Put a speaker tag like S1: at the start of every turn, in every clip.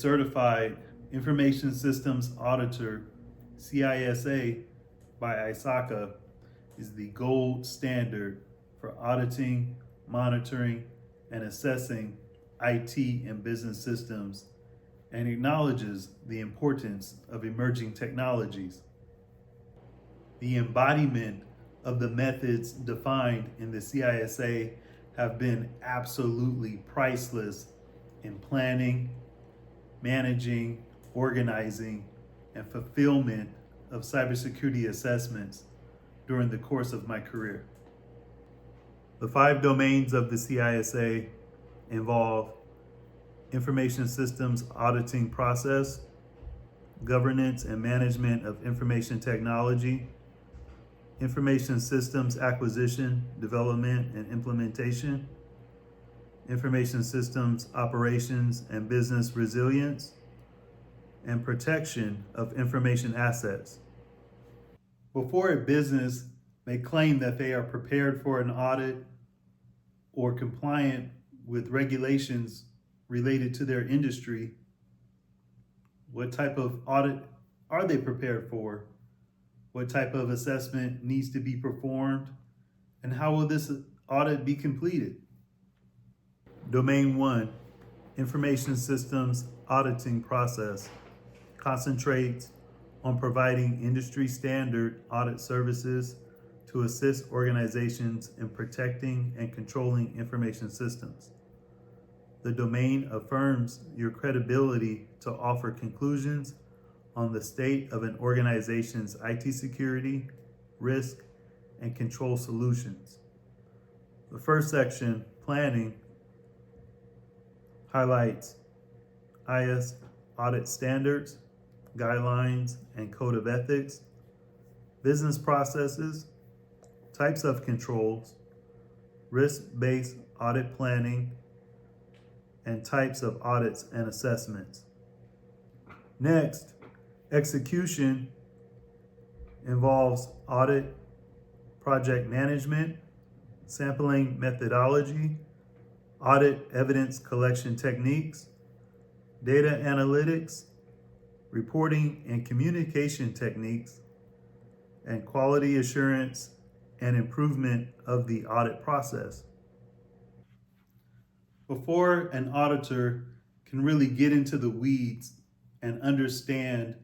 S1: Certified Information Systems Auditor, CISA, by ISACA is the gold standard for auditing, monitoring, and assessing IT and business systems, and acknowledges the importance of emerging technologies. The embodiment of the methods defined in the CISA have been absolutely priceless in planning, managing, organizing, and fulfillment of cybersecurity assessments during the course of my career. The 5 domains of the CISA involve information systems auditing process, governance and management of information technology, information systems acquisition, development, and implementation, information systems operations and business resilience, and protection of information assets. Before a business may claim that they are prepared for an audit or compliant with regulations related to their industry, what type of audit are they prepared for? What type of assessment needs to be performed? And how will this audit be completed? Domain 1, Information Systems Auditing Process, concentrates on providing industry standard audit services to assist organizations in protecting and controlling information systems. The domain affirms your credibility to offer conclusions on the state of an organization's IT security, risk, and control solutions. The first section, Planning, highlights IS audit standards, guidelines, and code of ethics, business processes, types of controls, risk-based audit planning, and types of audits and assessments. Next, execution involves audit, project management, sampling methodology, audit evidence collection techniques, data analytics, reporting and communication techniques, and quality assurance and improvement of the audit process. Before an auditor can really get into the weeds and understand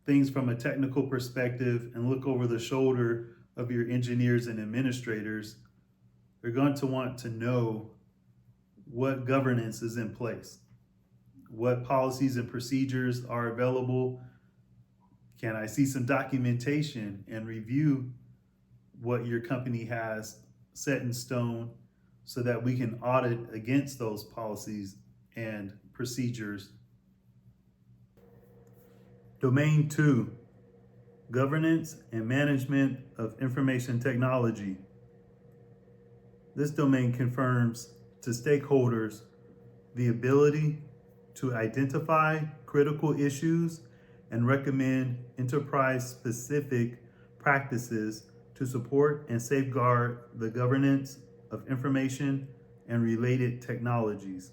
S1: things from a technical perspective and look over the shoulder of your engineers and administrators, they're going to want to know what governance is in place, what policies and procedures are available. Can I see some documentation and review what your company has set in stone so that we can audit against those policies and procedures? Domain 2, Governance and Management of Information Technology. This domain confirms to stakeholders the ability to identify critical issues and recommend enterprise-specific practices to support and safeguard the governance of information and related technologies.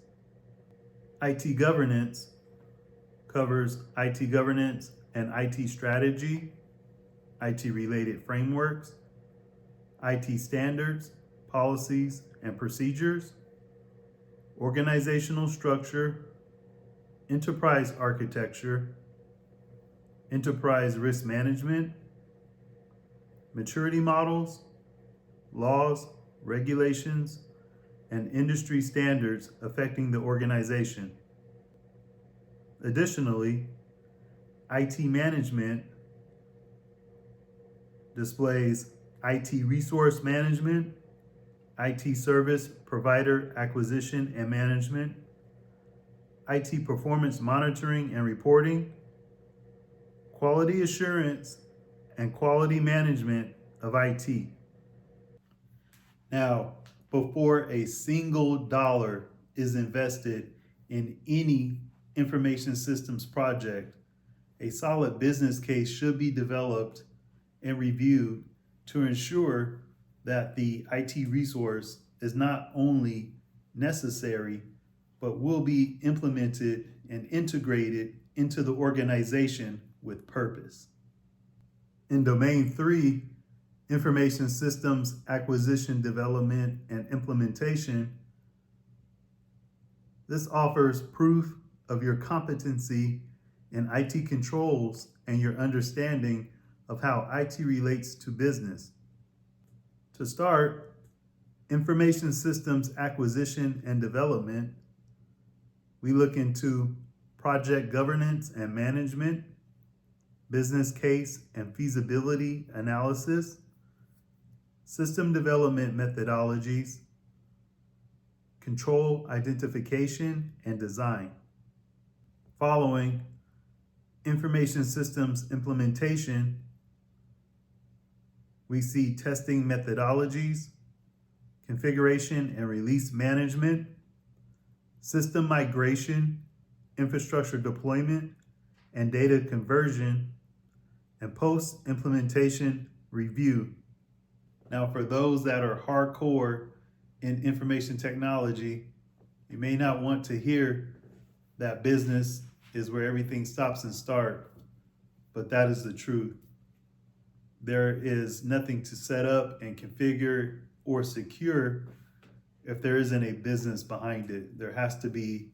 S1: IT governance covers IT governance and IT strategy, IT-related frameworks, IT standards, policies, and procedures, organizational structure, enterprise architecture, enterprise risk management, maturity models, laws, regulations, and industry standards affecting the organization. Additionally, IT management displays IT resource management, IT service provider acquisition and management, IT performance monitoring and reporting, quality assurance, and quality management of IT. Now, before a single dollar is invested in any information systems project, a solid business case should be developed and reviewed to ensure that the IT resource is not only necessary, but will be implemented and integrated into the organization with purpose. In Domain 3, Information Systems Acquisition, Development, and Implementation, this offers proof of your competency in IT controls and your understanding of how IT relates to business. To start, Information Systems Acquisition and Development, we look into project governance and management, business case and feasibility analysis, system development methodologies, control identification and design. Following Information Systems Implementation, we see testing methodologies, configuration and release management, system migration, infrastructure deployment, and data conversion, and post-implementation review. Now, for those that are hardcore in information technology, you may not want to hear that business is where everything stops and starts, but that is the truth. There is nothing to set up and configure or secure if there isn't a business behind it. There has to be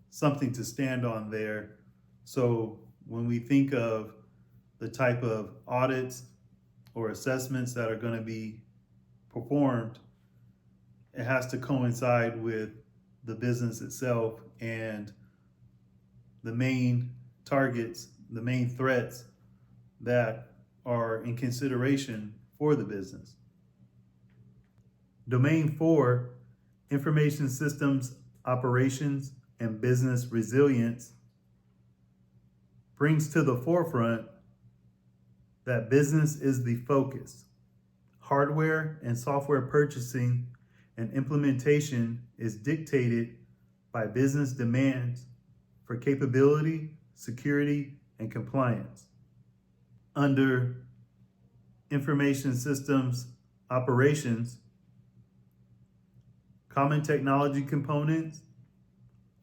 S1: something to stand on there. So when we think of the type of audits or assessments that are going to be performed, it has to coincide with the business itself and the main targets, the main threats that are in consideration for the business. Domain 4, Information Systems Operations and Business Resilience, brings to the forefront that business is the focus. Hardware and software purchasing and implementation is dictated by business demands for capability, security, and compliance. Under Information Systems Operations, common technology components,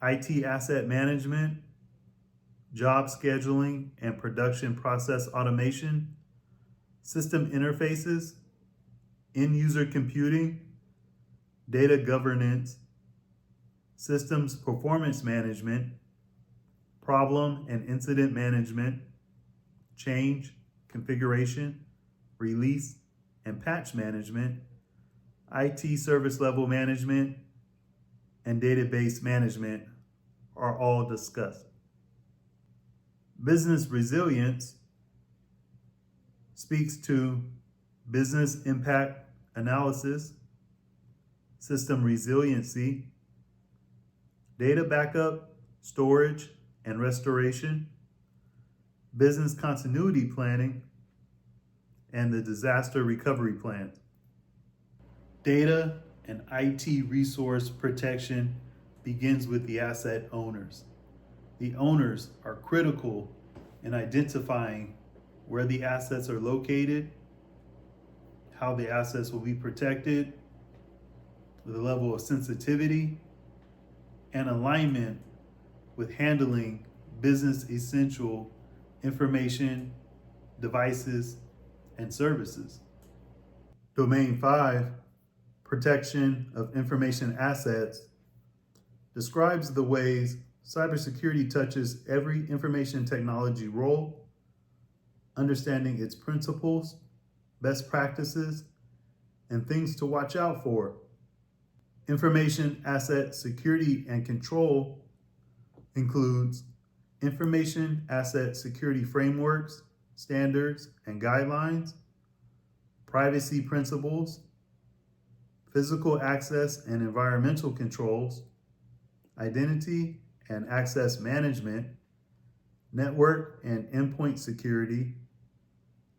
S1: IT asset management, job scheduling and production process automation, system interfaces, end-user computing, data governance, systems performance management, problem and incident management, change, configuration, release, and patch management, IT service level management, and database management are all discussed. Business resilience speaks to business impact analysis, system resiliency, data backup, storage, and restoration, business continuity planning, and the disaster recovery plan. Data and IT resource protection begins with the asset owners. The owners are critical in identifying where the assets are located, how the assets will be protected, the level of sensitivity, and alignment with handling business essential information, devices, and services. Domain 5, Protection of Information Assets, describes the ways cybersecurity touches every information technology role, understanding its principles, best practices, and things to watch out for. Information asset security and control includes information asset security frameworks, standards, and guidelines, privacy principles, physical access and environmental controls, identity and access management, network and endpoint security,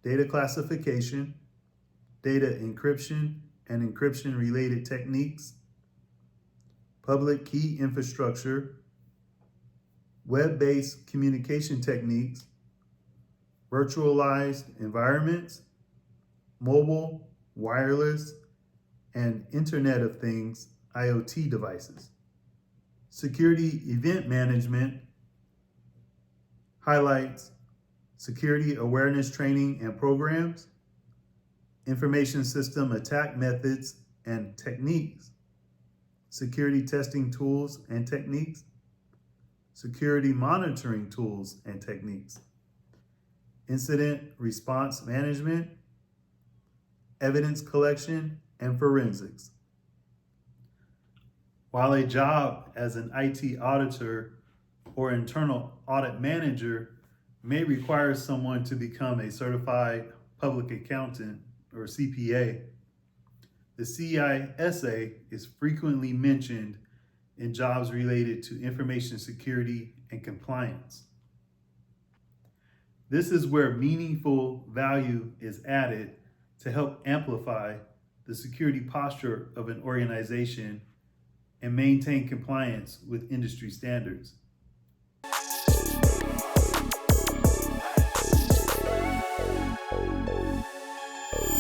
S1: data classification, data encryption and encryption-related techniques, public key infrastructure, web-based communication techniques, virtualized environments, mobile, wireless, and Internet of Things, IoT devices. Security event management highlights security awareness training and programs, information system attack methods and techniques, security testing tools and techniques, security monitoring tools and techniques, incident response management, evidence collection, and forensics. While a job as an IT auditor or internal audit manager may require someone to become a certified public accountant or CPA, the CISA is frequently mentioned in jobs related to information security and compliance. This is where meaningful value is added to help amplify the security posture of an organization and maintain compliance with industry standards.